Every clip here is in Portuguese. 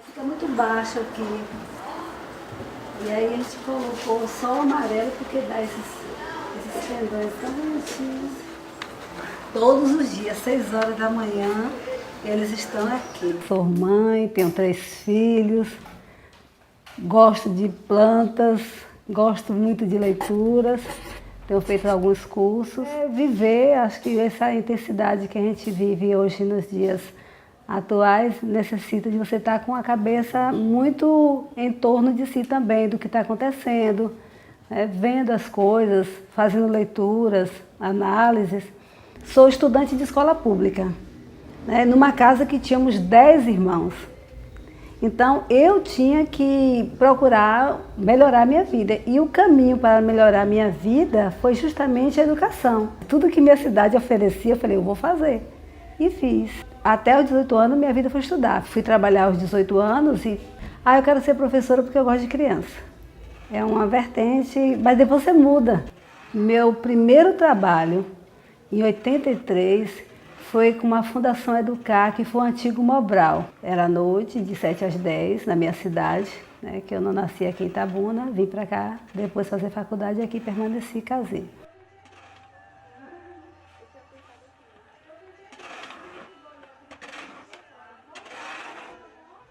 Fica muito baixo aqui. E aí a gente colocou só o amarelo porque dá esses pendões tão bonitinhos. Todos os dias, 6 horas da manhã, eles estão aqui. Sou mãe, tenho 3 filhos, gosto de plantas, gosto muito de leituras, tenho feito alguns cursos. Viver, acho que essa intensidade que a gente vive hoje nos dias atuais necessita de você estar com a cabeça muito em torno de si também, do que está acontecendo, vendo as coisas, fazendo leituras, análises. Sou estudante de escola pública, numa casa que tínhamos 10 irmãos. Então eu tinha que procurar melhorar a minha vida. E o caminho para melhorar a minha vida foi justamente a educação. Tudo que minha cidade oferecia, eu falei, eu vou fazer. E fiz. Até os 18 anos, minha vida foi estudar. Fui trabalhar aos 18 anos e... eu quero ser professora porque eu gosto de criança. É uma vertente, mas depois você muda. Meu primeiro trabalho, em 83, foi com uma Fundação Educar, que foi o antigo Mobral. Era à noite, de 7 às 10, na minha cidade, que eu não nasci aqui em Itabuna, vim para cá, depois fazer faculdade aqui, permaneci e casei.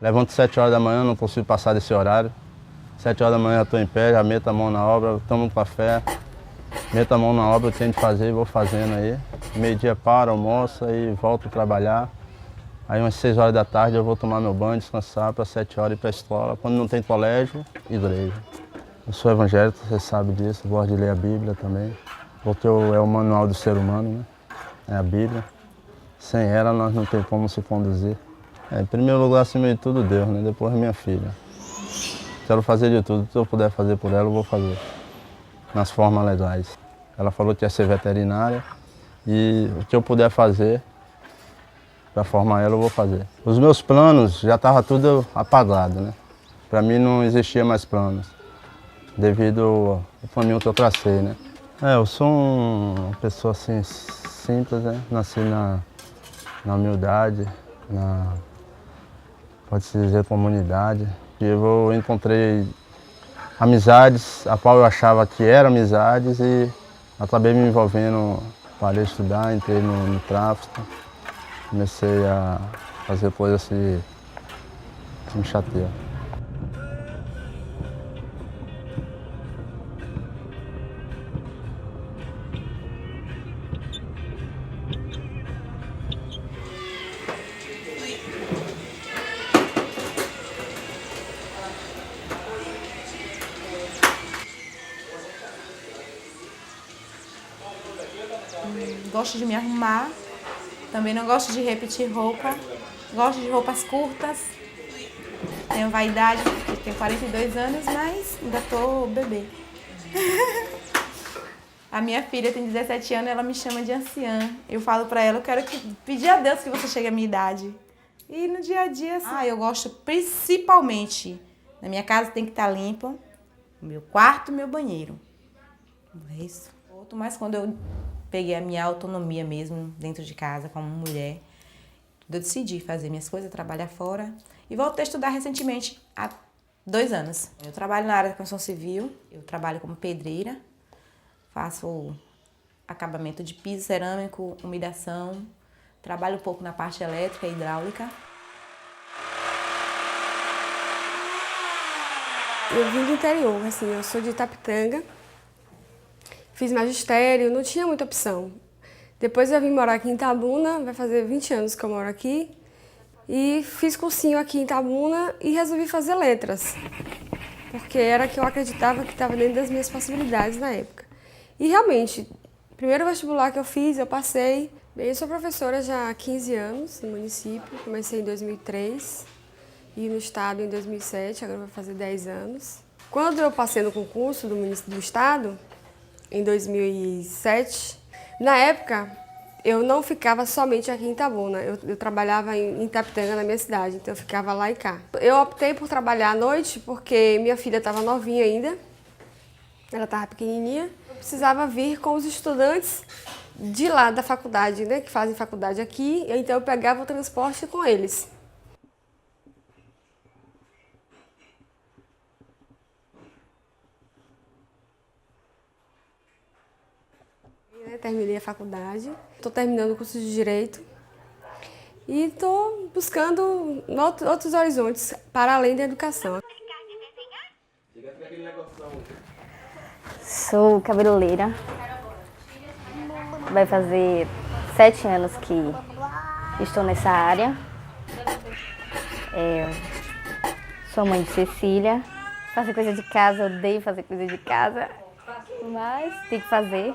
Levanto 7 horas da manhã, não consigo passar desse horário. 7 horas da manhã eu estou em pé, já meto a mão na obra, tomo um café, meto a mão na obra, eu tenho de fazer e vou fazendo aí. Meio-dia paro, almoço e volto a trabalhar. Aí umas 6 horas da tarde eu vou tomar meu banho, descansar para 7 horas ir para a escola. Quando não tem colégio, igreja. Eu sou evangélico, você sabe disso, gosto de ler a Bíblia também. Porque é o manual do ser humano, né? É a Bíblia. Sem ela nós não temos como se conduzir. Em primeiro lugar, acima de tudo, Deus, né? Depois minha filha. Quero fazer de tudo, se eu puder fazer por ela, eu vou fazer. Nas formas legais. Ela falou que ia ser veterinária e o que eu puder fazer para formar ela, eu vou fazer. Os meus planos já estavam tudo apagado, né? Para mim não existia mais planos, devido ao caminho que eu tracei, né? Eu sou uma pessoa assim, simples, né? Nasci na humildade, pode-se dizer, comunidade. Eu encontrei amizades, a qual eu achava que eram amizades e acabei me envolvendo, parei de estudar, entrei no tráfico, comecei a fazer coisas assim que me chateiam. Gosto de me arrumar, também não gosto de repetir roupa, gosto de roupas curtas, tenho vaidade, tenho 42 anos, mas ainda tô bebê. A minha filha tem 17 anos, ela me chama de anciã. Eu falo pra ela, eu quero pedir a Deus que você chegue à minha idade. E no dia a dia, assim, eu gosto principalmente, na minha casa tem que estar limpa, o meu quarto e meu banheiro. É isso. Mas quando eu peguei a minha autonomia mesmo dentro de casa como mulher, eu decidi fazer minhas coisas, trabalhar fora e voltei a estudar recentemente, há 2 anos. Eu trabalho na área da construção civil, eu trabalho como pedreira, faço acabamento de piso cerâmico, umidação, trabalho um pouco na parte elétrica e hidráulica. Eu vim do interior, assim, eu sou de Itapitanga. Fiz magistério, não tinha muita opção. Depois eu vim morar aqui em Itabuna, vai fazer 20 anos que eu moro aqui. E fiz cursinho aqui em Itabuna e resolvi fazer letras. Porque era que eu acreditava que estava dentro das minhas possibilidades na época. E realmente, o primeiro vestibular que eu fiz, eu passei. Bem, eu sou professora já há 15 anos no município, comecei em 2003 e no estado em 2007, agora vai fazer 10 anos. Quando eu passei no concurso do estado, em 2007, na época, eu não ficava somente aqui em Itabuna, eu trabalhava em Itapitanga, na minha cidade, então eu ficava lá e cá. Eu optei por trabalhar à noite porque minha filha estava novinha ainda, ela estava pequenininha, eu precisava vir com os estudantes de lá da faculdade, né, que fazem faculdade aqui, então eu pegava o transporte com eles. terminei a faculdade. Estou terminando o curso de Direito. E estou buscando outros horizontes para além da educação. Sou cabeleireira. Vai fazer 7 anos que estou nessa área. Sou mãe de Cecília. Fazer coisa de casa, odeio fazer coisa de casa, mas tem que fazer.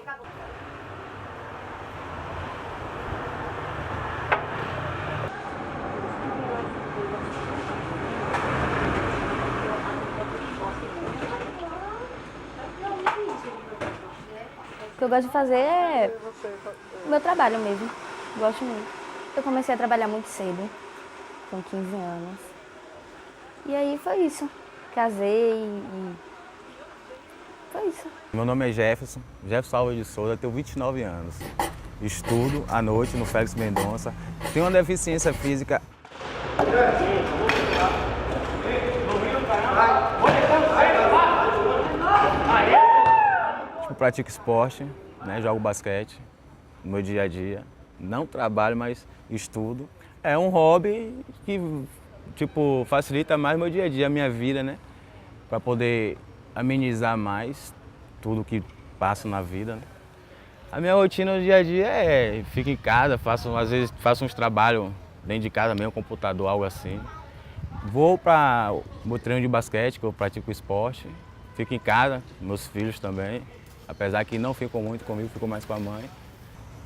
O que eu gosto de fazer é o meu trabalho mesmo. Gosto muito. Eu comecei a trabalhar muito cedo, com 15 anos. E aí foi isso. Casei e foi isso. Meu nome é Jefferson Alves de Souza, tenho 29 anos. Estudo à noite no Félix Mendonça. Tenho uma deficiência física. Pratico esporte, né? Jogo basquete no meu dia a dia. Não trabalho, mas estudo. É um hobby que facilita mais o meu dia a dia, a minha vida, né? Para poder amenizar mais tudo que passo na vida, né? A minha rotina no dia a dia fico em casa, às vezes faço uns trabalhos dentro de casa mesmo, computador, algo assim. Vou para o treino de basquete, que eu pratico esporte. Fico em casa, meus filhos também. Apesar que não ficam muito comigo, ficam mais com a mãe.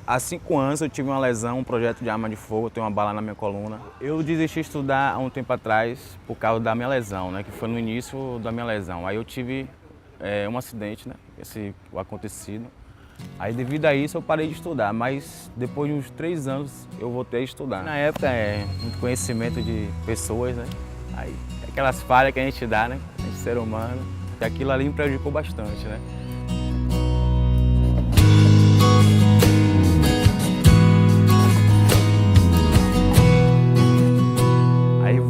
Há 5 anos eu tive uma lesão, um projeto de arma de fogo, eu tenho uma bala na minha coluna. Eu desisti de estudar há um tempo atrás por causa da minha lesão, né, que foi no início da minha lesão. Aí eu tive um acidente, né, o acontecido. Aí devido a isso eu parei de estudar, mas depois de uns 3 anos eu voltei a estudar. Na época muito conhecimento de pessoas, né, aí aquelas falhas que a gente dá, né, a gente ser humano, e aquilo ali me prejudicou bastante, né.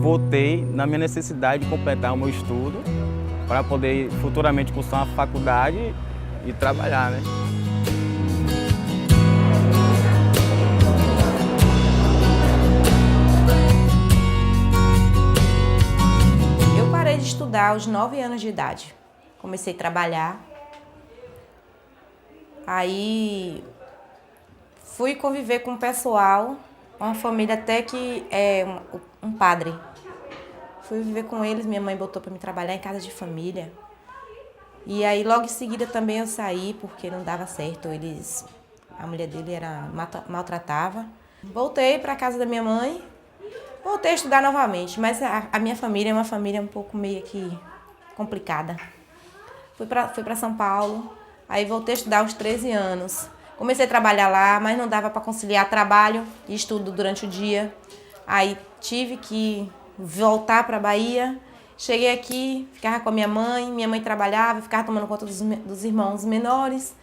Voltei na minha necessidade de completar o meu estudo para poder futuramente cursar uma faculdade e trabalhar, né? Eu parei de estudar aos 9 anos de idade. Comecei a trabalhar. Aí fui conviver com o pessoal, uma família até que é um padre. Fui viver com eles, minha mãe botou para me trabalhar em casa de família. E aí logo em seguida também eu saí porque não dava certo, a mulher dele maltratava. Voltei para a casa da minha mãe, voltei a estudar novamente, mas a minha família é uma família um pouco meio que complicada. Fui para São Paulo, aí voltei a estudar aos 13 anos. Comecei a trabalhar lá, mas não dava para conciliar trabalho e estudo durante o dia. Aí tive que voltar para a Bahia. Cheguei aqui, ficava com a minha mãe trabalhava, ficava tomando conta dos irmãos menores.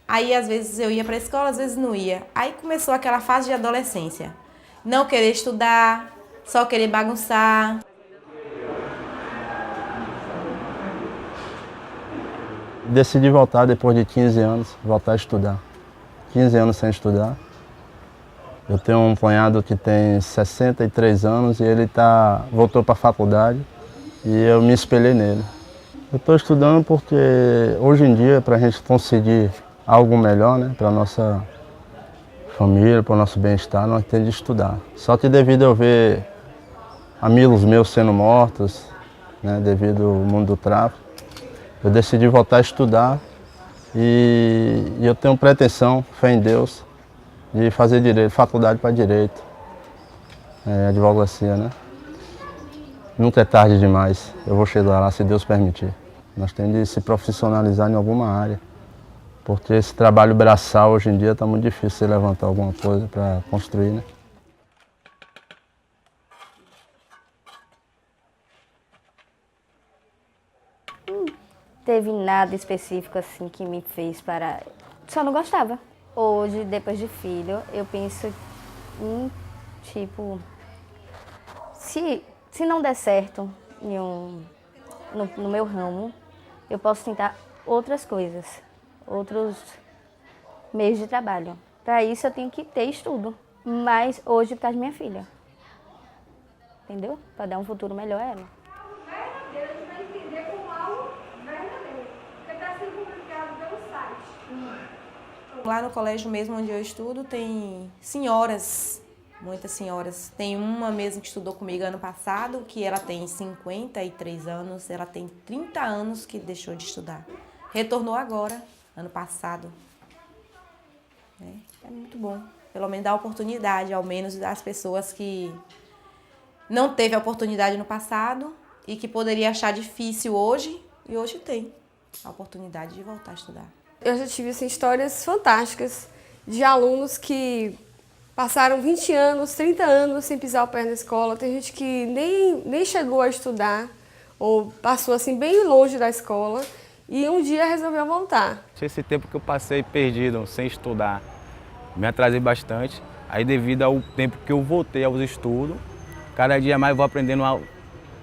Aí às vezes eu ia para a escola, às vezes não ia. Aí começou aquela fase de adolescência. Não querer estudar, só querer bagunçar. Decidi voltar depois de 15 anos, voltar a estudar. 15 anos sem estudar. Eu tenho um cunhado que tem 63 anos e ele voltou para a faculdade e eu me espelhei nele. Eu estou estudando porque hoje em dia, para a gente conseguir algo melhor, né, para a nossa família, para o nosso bem-estar, nós temos de estudar. Só que devido a eu ver amigos meus sendo mortos, né, devido ao mundo do tráfico, eu decidi voltar a estudar e eu tenho pretensão, fé em Deus, de fazer direito, faculdade para direito, advocacia, né? Nunca é tarde demais, eu vou chegar lá se Deus permitir. Nós temos de se profissionalizar em alguma área, porque esse trabalho braçal hoje em dia está muito difícil você levantar alguma coisa para construir, né? Teve nada específico assim que me fez parar. Só não gostava. Hoje, depois de filho, eu penso em, se não der certo no meu ramo, eu posso tentar outras coisas, outros meios de trabalho. Para isso eu tenho que ter estudo, mas hoje por causa da minha filha. Entendeu? Para dar um futuro melhor a ela. Lá no colégio mesmo onde eu estudo tem senhoras, muitas senhoras. Tem uma mesmo que estudou comigo ano passado, que ela tem 53 anos, ela tem 30 anos que deixou de estudar. Retornou agora, ano passado. É muito bom. Pelo menos dar oportunidade, ao menos às pessoas que não teve a oportunidade no passado e que poderia achar difícil hoje, e hoje tem a oportunidade de voltar a estudar. Eu já tive assim, histórias fantásticas de alunos que passaram 20 anos, 30 anos sem pisar o pé na escola. Tem gente que nem chegou a estudar ou passou assim, bem longe da escola e um dia resolveu voltar. Esse tempo que eu passei perdido, sem estudar, me atrasei bastante. Aí devido ao tempo que eu voltei aos estudos, cada dia mais vou aprendendo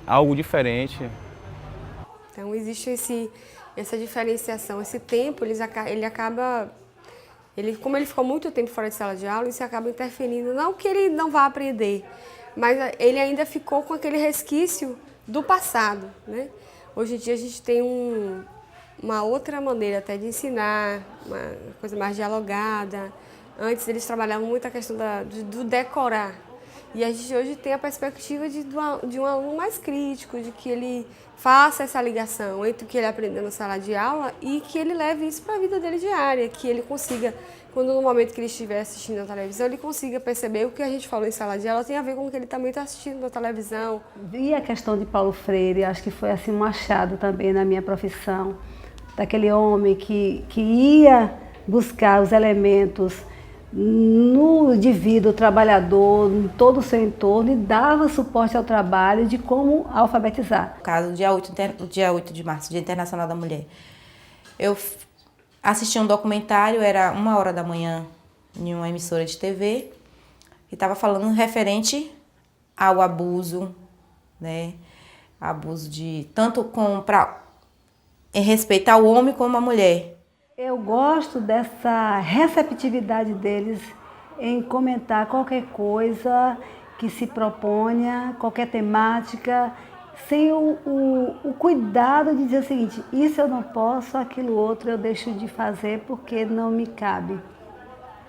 algo diferente. Então existe essa diferenciação, esse tempo, como ele ficou muito tempo fora de sala de aula, isso acaba interferindo, não que ele não vá aprender, mas ele ainda ficou com aquele resquício do passado, né? Hoje em dia a gente tem uma outra maneira até de ensinar, uma coisa mais dialogada. Antes eles trabalhavam muito a questão do decorar. E a gente hoje tem a perspectiva de um aluno mais crítico, de que ele faça essa ligação entre o que ele aprendeu na sala de aula e que ele leve isso para a vida dele diária, que ele consiga, quando no momento que ele estiver assistindo a televisão, ele consiga perceber o que a gente falou em sala de aula tem a ver com o que ele também está assistindo na televisão. E a questão de Paulo Freire, acho que foi assim um achado também na minha profissão, daquele homem que ia buscar os elementos no indivíduo, trabalhador, em todo o seu entorno e dava suporte ao trabalho de como alfabetizar. No caso, dia 8 de março, Dia Internacional da Mulher, eu assisti um documentário, era 1h da manhã, em uma emissora de TV, e estava falando referente ao abuso, né? Abuso de tanto em respeito ao homem como à mulher. Eu gosto dessa receptividade deles em comentar qualquer coisa que se proponha, qualquer temática, sem o cuidado de dizer o seguinte, isso eu não posso, aquilo outro eu deixo de fazer porque não me cabe.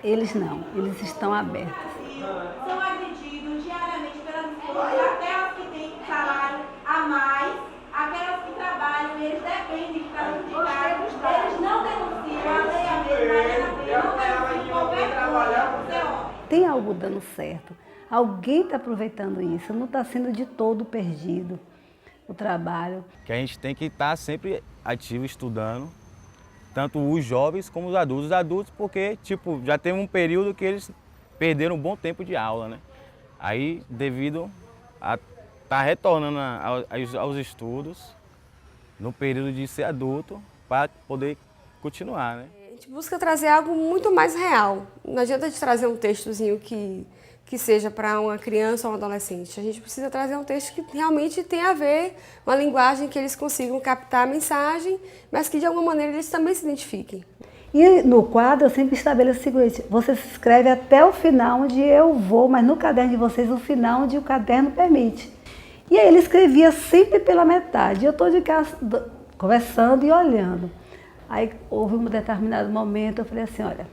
Eles não, eles estão abertos. São agredidos diariamente pelas esposas, aquelas que têm salário a mais, aquelas que trabalham, eles dependem de estar prejudicados, eles não denunciam, a lei é a mesma, não denunciam qualquer coisa por ser homem. Tem algo dando certo, alguém está aproveitando isso, não está sendo de todo perdido o trabalho. Que a gente tem que estar sempre ativo, estudando, tanto os jovens como os adultos. Os adultos porque, tipo, já tem um período que eles perderam um bom tempo de aula, né? Aí, devido a estar retornando aos estudos, no período de ser adulto, para poder continuar, né? A gente busca trazer algo muito mais real. Não adianta a gente trazer um textozinho que seja para uma criança ou um adolescente. A gente precisa trazer um texto que realmente tenha a ver, uma linguagem que eles consigam captar a mensagem, mas que de alguma maneira eles também se identifiquem. E no quadro eu sempre estabeleço o seguinte, você se inscreve até o final onde eu vou, mas no caderno de vocês o final onde o caderno permite. E aí ele escrevia sempre pela metade. Eu estou de casa conversando e olhando. Aí houve um determinado momento, eu falei assim, olha,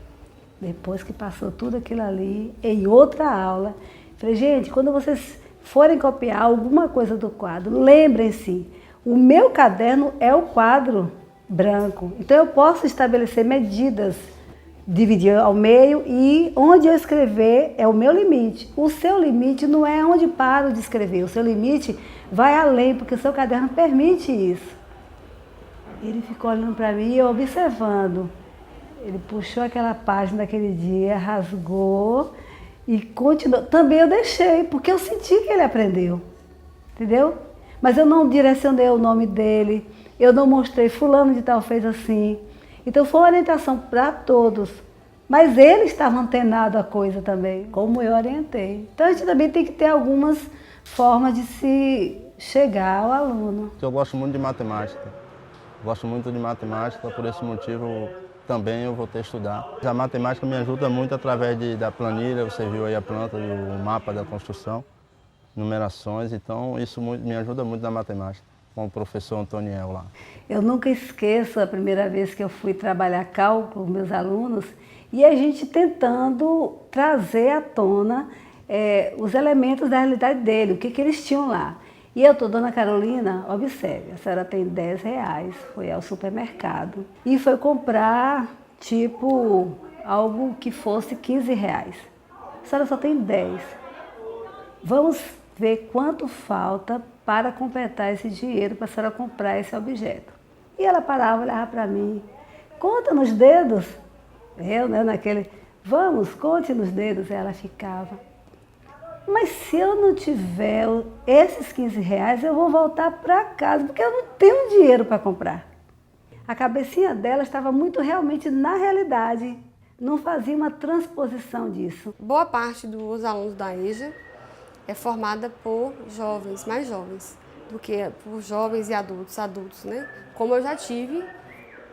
depois que passou tudo aquilo ali, em outra aula, falei, gente, quando vocês forem copiar alguma coisa do quadro, lembrem-se, o meu caderno é o quadro branco. Então eu posso estabelecer medidas, dividir ao meio e onde eu escrever é o meu limite. O seu limite não é onde paro de escrever, o seu limite vai além, porque o seu caderno permite isso. Ele ficou olhando para mim e eu observando. Ele puxou aquela página daquele dia, rasgou e continuou. Também eu deixei, porque eu senti que ele aprendeu, entendeu? Mas eu não direcionei o nome dele, eu não mostrei fulano de tal fez assim. Então foi uma orientação para todos, mas ele estava antenado à coisa também, como eu orientei. Então a gente também tem que ter algumas formas de se chegar ao aluno. Eu gosto muito de matemática. Gosto muito de matemática, por esse motivo também eu voltei a estudar. A matemática me ajuda muito através da planilha, você viu aí a planta, o mapa da construção, numerações, então isso me ajuda muito na matemática, com o professor Antoniel lá. Eu nunca esqueço a primeira vez que eu fui trabalhar cálculo com meus alunos e a gente tentando trazer à tona os elementos da realidade dele, o que eles tinham lá. E eu estou, dona Carolina, observe, a senhora tem R$10, foi ao supermercado e foi comprar, tipo, algo que fosse R$15. A senhora só tem 10. Vamos ver quanto falta para completar esse dinheiro para a senhora comprar esse objeto. E ela parava, olhava para mim, conta nos dedos. Eu, né, vamos, conte nos dedos. Ela ficava. Mas se eu não tiver esses R$15, eu vou voltar para casa, porque eu não tenho dinheiro para comprar. A cabecinha dela estava muito realmente na realidade, não fazia uma transposição disso. Boa parte dos alunos da EJA é formada por jovens, mais jovens, do que por jovens e adultos, né? Como eu já tive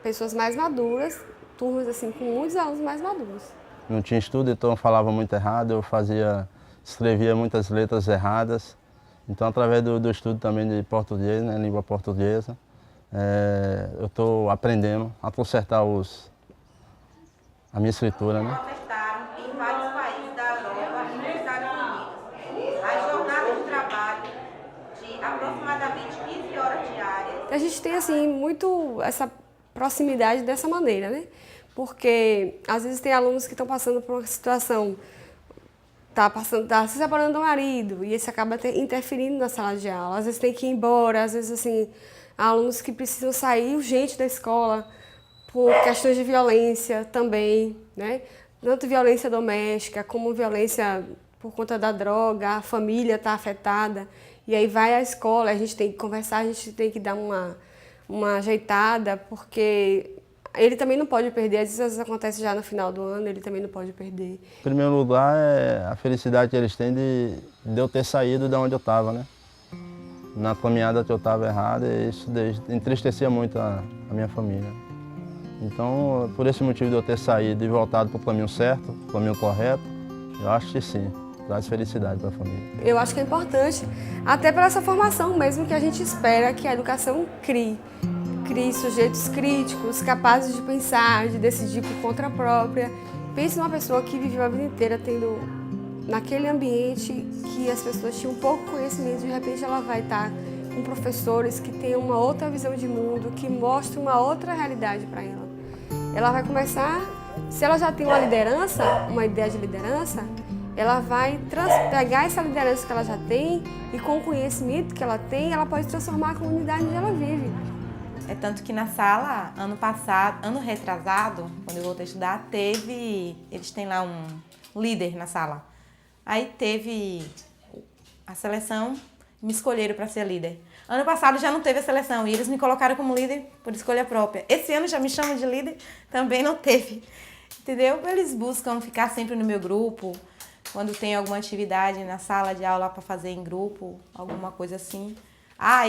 pessoas mais maduras, turmas assim com muitos alunos mais maduros. Não tinha estudo, então eu falava muito errado, escrevia muitas letras erradas. Então, através do estudo também de português, né, língua portuguesa, eu estou aprendendo a consertar a minha escritura, né? Protestaram em vários países da Europa e nos Estados Unidos. As jornadas de trabalho de aproximadamente 15 horas diárias. A gente tem assim muito essa proximidade dessa maneira, né? Porque às vezes tem alunos que estão passando por uma situação, tá se separando do marido e isso acaba interferindo na sala de aula. Às vezes tem que ir embora, às vezes assim, há alunos que precisam sair urgente da escola por questões de violência também, né? Tanto violência doméstica como violência por conta da droga, a família está afetada e aí vai à escola, a gente tem que conversar, a gente tem que dar uma ajeitada, porque ele também não pode perder, às vezes acontece já no final do ano, ele também não pode perder. Em primeiro lugar, é a felicidade que eles têm de eu ter saído de onde eu estava, né? Na caminhada que eu estava errada, e isso entristecia muito a minha família. Então, por esse motivo de eu ter saído e voltado para o caminho certo, o caminho correto, eu acho que sim, traz felicidade para a família. Eu acho que é importante, até para essa formação mesmo que a gente espera que a educação crie sujeitos críticos, capazes de pensar, de decidir por conta própria. Pense numa pessoa que viveu a vida inteira tendo naquele ambiente que as pessoas tinham pouco conhecimento, de repente ela vai estar com professores que têm uma outra visão de mundo, que mostram uma outra realidade para ela. Ela vai começar, se ela já tem uma liderança, uma ideia de liderança, ela vai pegar essa liderança que ela já tem e com o conhecimento que ela tem, ela pode transformar a comunidade onde ela vive. É tanto que na sala, ano retrasado, quando eu voltei a estudar, eles têm lá um líder na sala. Aí teve a seleção, me escolheram para ser líder. Ano passado já não teve a seleção e eles me colocaram como líder por escolha própria. Esse ano já me chamam de líder, também não teve. Entendeu? Eles buscam ficar sempre no meu grupo, quando tem alguma atividade na sala de aula para fazer em grupo, alguma coisa assim.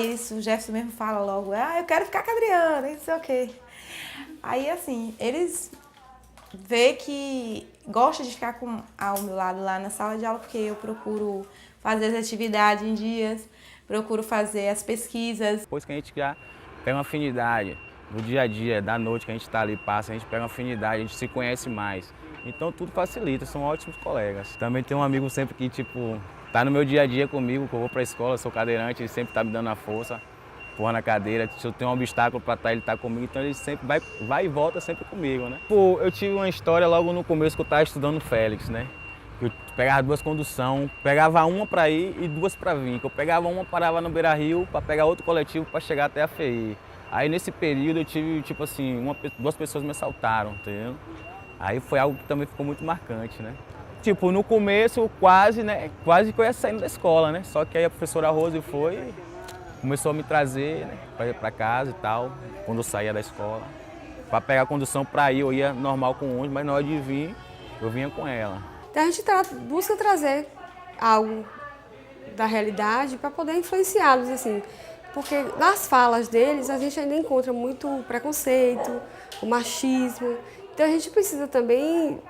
Isso, o Jefferson mesmo fala logo, eu quero ficar com a Adriana, não sei o quê. Aí, assim, eles veem que gostam de ficar ao meu lado lá na sala de aula, porque eu procuro fazer as atividades em dias, procuro fazer as pesquisas. Depois que a gente já pega uma afinidade do dia a dia, da noite que a gente está ali, passa, a gente pega uma afinidade, a gente se conhece mais. Então tudo facilita, são ótimos colegas. Também tem um amigo sempre que, tipo, tá no meu dia a dia comigo, que eu vou pra escola, sou cadeirante, ele sempre tá me dando a força, porra na cadeira. Se eu tenho um obstáculo pra estar, ele tá comigo, então ele sempre vai e volta sempre comigo, né? Pô, eu tive uma história logo no começo que eu tava estudando no Félix, né? Eu pegava 2 condução, pegava uma pra ir e 2 pra vir. Que eu pegava uma, parava no Beira Rio pra pegar outro coletivo pra chegar até a FEI. Aí nesse período eu tive, tipo assim, 2 pessoas me assaltaram, entendeu? Aí foi algo que também ficou muito marcante, né? Tipo, no começo quase que eu ia saindo da escola, né? Só que aí a professora Rose começou a me trazer, né, pra casa e tal, quando eu saía da escola. Pra pegar a condução pra ir, eu ia normal com o ônibus, mas na hora de vir, eu vinha com ela. Então a gente busca trazer algo da realidade para poder influenciá-los, assim. Porque nas falas deles a gente ainda encontra muito preconceito, o machismo. Então a gente precisa também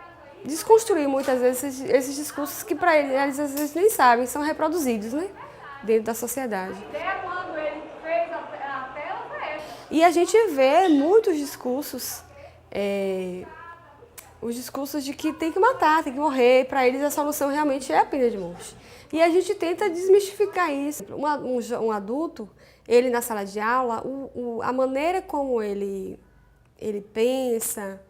desconstruir muitas vezes esses discursos que para eles às vezes nem sabem, são reproduzidos, né, dentro da sociedade. E a gente vê muitos discursos, os discursos de que tem que matar, tem que morrer, para eles a solução realmente é a pena de morte. E a gente tenta desmistificar isso. Um adulto, ele na sala de aula, a maneira como ele pensa,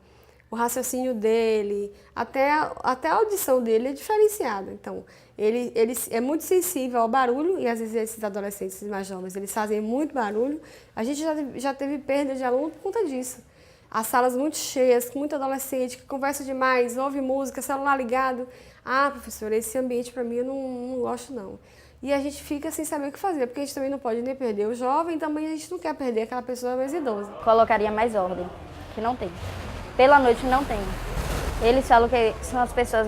o raciocínio dele, até a audição dele é diferenciada. Então, ele é muito sensível ao barulho, e às vezes esses adolescentes mais jovens, eles fazem muito barulho. A gente já teve perda de aluno por conta disso. As salas muito cheias, com muito adolescente que conversa demais, ouve música, celular ligado. Ah, professora, esse ambiente para mim eu não gosto não. E a gente fica sem saber o que fazer, porque a gente também não pode nem perder o jovem, também a gente não quer perder aquela pessoa mais idosa. Colocaria mais ordem, que não tem. Pela noite não tem. Eles falam que são as pessoas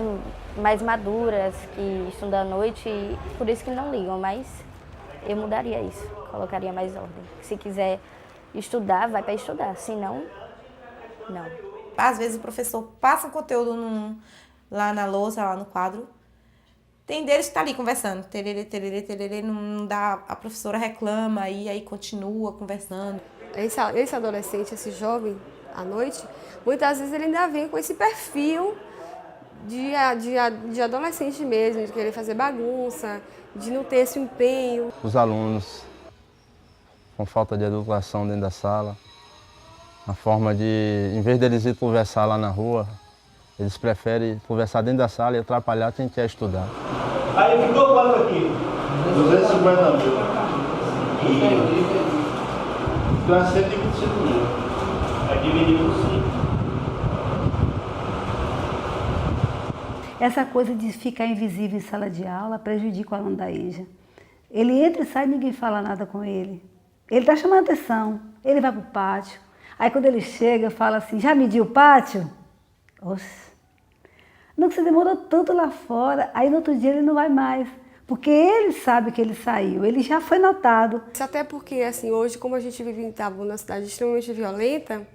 mais maduras, que estudam à noite, e por isso que não ligam, mas eu mudaria isso, colocaria mais ordem. Se quiser estudar, vai para estudar, se não, não. Às vezes o professor passa o conteúdo lá na lousa, lá no quadro, tem deles que tá ali conversando, tererê, tererê, tererê, não dá, a professora reclama e aí continua conversando. Esse adolescente, esse jovem, à noite, muitas vezes ele ainda vem com esse perfil de adolescente mesmo, de querer fazer bagunça, de não ter esse empenho. Os alunos com falta de educação dentro da sala, a forma de, em vez deles ir conversar lá na rua, eles preferem conversar dentro da sala e atrapalhar quem quer estudar. Aí ficou quanto aqui? 250 mil. Então é 125 mil. Vai dividir por 5. Essa coisa de ficar invisível em sala de aula prejudica o aluno da EJA. Ele entra e sai e ninguém fala nada com ele. Ele está chamando atenção, ele vai para o pátio. Aí quando ele chega, fala assim, já mediu o pátio? Oxe, não que você demorou tanto lá fora, aí no outro dia ele não vai mais. Porque ele sabe que ele saiu, ele já foi notado. Até porque, assim, hoje, como a gente vive em Itabuna, uma cidade extremamente violenta,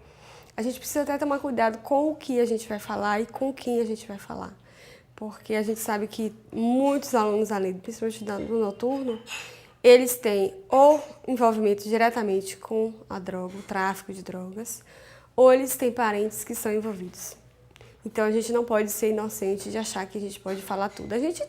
a gente precisa até tomar cuidado com o que a gente vai falar e com quem a gente vai falar. Porque a gente sabe que muitos alunos ali, principalmente do noturno, eles têm ou envolvimento diretamente com a droga, o tráfico de drogas, ou eles têm parentes que são envolvidos. Então a gente não pode ser inocente de achar que a gente pode falar tudo. A gente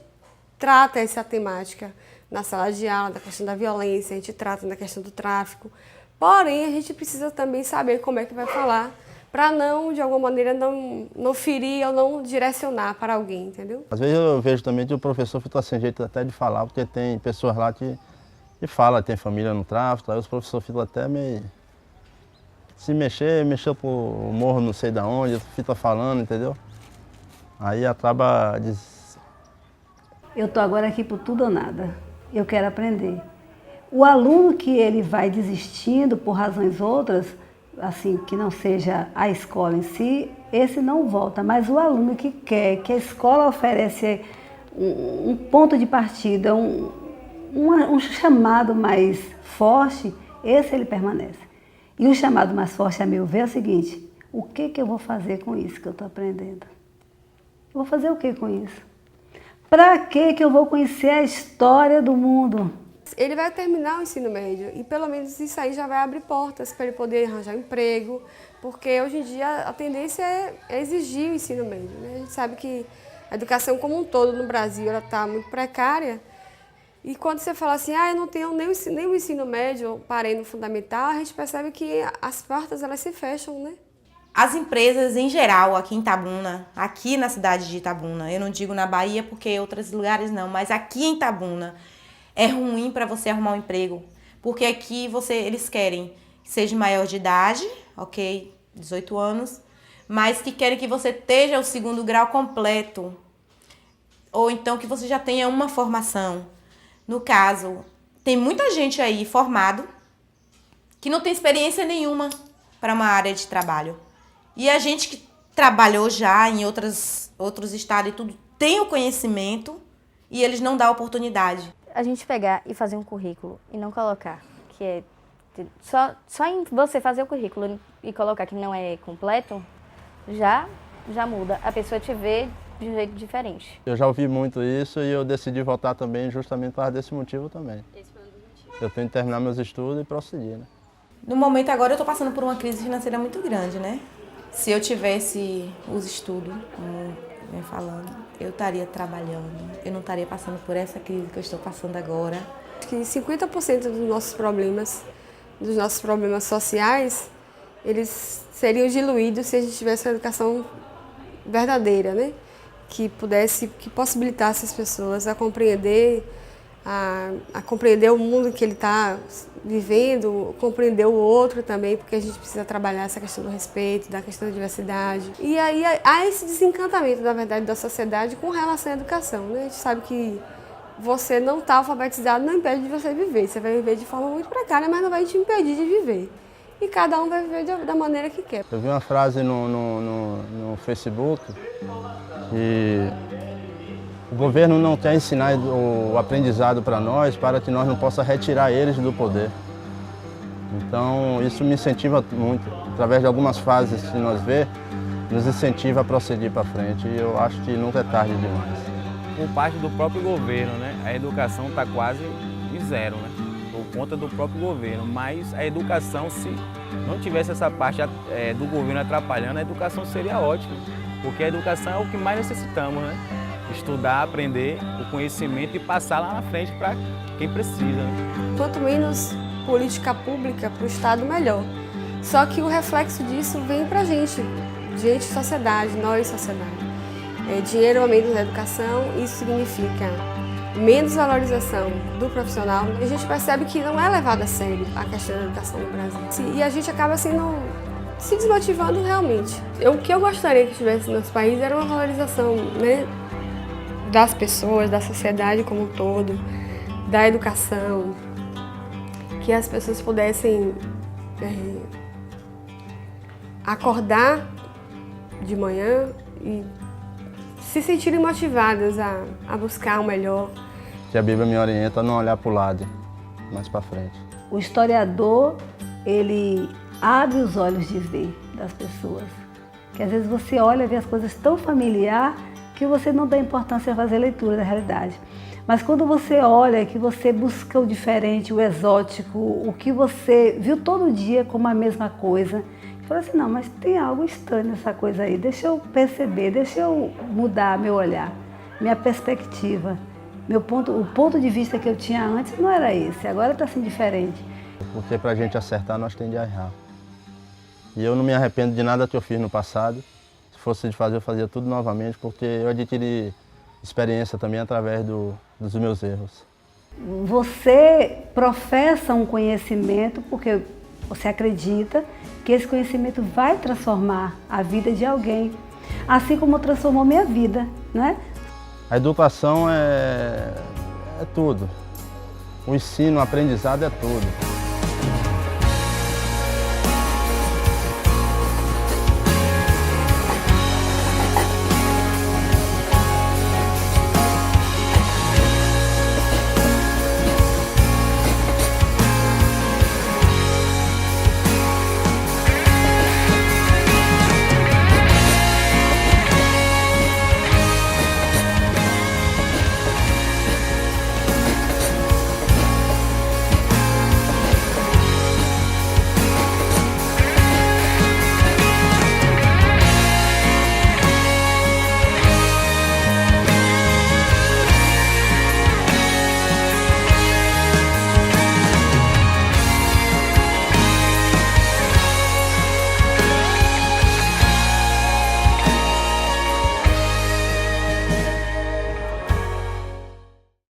trata essa temática na sala de aula, da questão da violência, a gente trata da questão do tráfico, porém a gente precisa também saber como é que vai falar, para não, de alguma maneira, não ferir ou não direcionar para alguém, entendeu? Às vezes eu vejo também que o professor fica sem jeito até de falar, porque tem pessoas lá que falam, tem família no tráfico, aí os professores ficam até meio... Se mexeu pro morro não sei de onde, fica falando, entendeu? Aí acaba... Eu estou agora aqui por tudo ou nada, eu quero aprender. O aluno que ele vai desistindo por razões outras, assim, que não seja a escola em si, esse não volta, mas o aluno que quer, que a escola oferece um ponto de partida, um chamado mais forte, esse ele permanece. E o chamado mais forte, a meu ver, é o seguinte, o que eu vou fazer com isso que eu estou aprendendo? Eu vou fazer o que com isso? Para que eu vou conhecer a história do mundo? Ele vai terminar o ensino médio e pelo menos isso aí já vai abrir portas para ele poder arranjar um emprego, porque hoje em dia a tendência é exigir o ensino médio, né? A gente sabe que a educação como um todo no Brasil está muito precária e quando você fala assim, eu não tenho nem o ensino médio, eu parei no fundamental, a gente percebe que as portas elas se fecham, né? As empresas em geral aqui em Itabuna, aqui na cidade de Itabuna, eu não digo na Bahia porque em outros lugares não, mas aqui em Itabuna, é ruim para você arrumar um emprego, porque aqui eles querem que seja maior de idade, ok, 18 anos, mas que querem que você esteja o 2º grau completo, ou então que você já tenha uma formação. No caso, tem muita gente aí formado que não tem experiência nenhuma para uma área de trabalho. E a gente que trabalhou já em outros estados e tudo, tem o conhecimento e eles não dão oportunidade. A gente pegar e fazer um currículo e não colocar, que é só em você fazer o currículo e colocar que não é completo, já muda. A pessoa te vê de um jeito diferente. Eu já ouvi muito isso e eu decidi voltar também justamente por causa desse motivo também. Esse foi um dos motivos. Eu tenho que terminar meus estudos e prosseguir, né? No momento agora eu estou passando por uma crise financeira muito grande, né? Se eu tivesse os estudos, como vem falando, eu estaria trabalhando. Eu não estaria passando por essa crise que eu estou passando agora. Acho que 50% dos nossos problemas sociais, eles seriam diluídos se a gente tivesse uma educação verdadeira, né? Que possibilitasse as pessoas a compreender o mundo que ele está vivendo, compreender o outro também, porque a gente precisa trabalhar essa questão do respeito, da questão da diversidade. E aí há esse desencantamento, na verdade, da sociedade com relação à educação, né? A gente sabe que você não está alfabetizado não impede de você viver. Você vai viver de forma muito precária, mas não vai te impedir de viver. E cada um vai viver da maneira que quer. Eu vi uma frase no Facebook que o governo não quer ensinar o aprendizado para nós para que nós não possamos retirar eles do poder. Então isso me incentiva muito. Através de algumas fases que nós vemos, nos incentiva a prosseguir para frente. E eu acho que nunca é tarde demais. Por parte do próprio governo, né? A educação está quase de zero, né? Por conta do próprio governo. Mas a educação, se não tivesse essa parte do governo atrapalhando, a educação seria ótima. Porque a educação é o que mais necessitamos, né? Estudar, aprender o conhecimento e passar lá na frente para quem precisa, né? Quanto menos política pública para o Estado, melhor. Só que o reflexo disso vem para a gente, sociedade, nós, sociedade. Dinheiro a menos na educação, isso significa menos valorização do profissional. A gente percebe que não é levada a sério a questão da educação no Brasil. E a gente acaba se desmotivando realmente. O que eu gostaria que tivesse no nosso país era uma valorização, né, das pessoas, da sociedade como um todo, da educação, que as pessoas pudessem acordar de manhã e se sentirem motivadas a buscar o melhor. Que a Bíblia me orienta a não olhar para o lado, mas para frente. O historiador, ele abre os olhos de ver das pessoas. Que às vezes você olha e vê as coisas tão familiar que você não dá importância a fazer leitura da realidade. Mas quando você olha, que você busca o diferente, o exótico, o que você viu todo dia como a mesma coisa, fala assim, não, mas tem algo estranho nessa coisa aí, deixa eu perceber, deixa eu mudar meu olhar, minha perspectiva. O ponto de vista que eu tinha antes não era esse, agora está assim diferente. Porque para a gente acertar, nós temos de errar. E eu não me arrependo de nada que eu fiz no passado. Se fosse de fazer, eu fazia tudo novamente, porque eu adquiri experiência também através dos meus erros. Você professa um conhecimento porque você acredita que esse conhecimento vai transformar a vida de alguém, assim como transformou minha vida, né? A educação é tudo. O ensino, o aprendizado é tudo.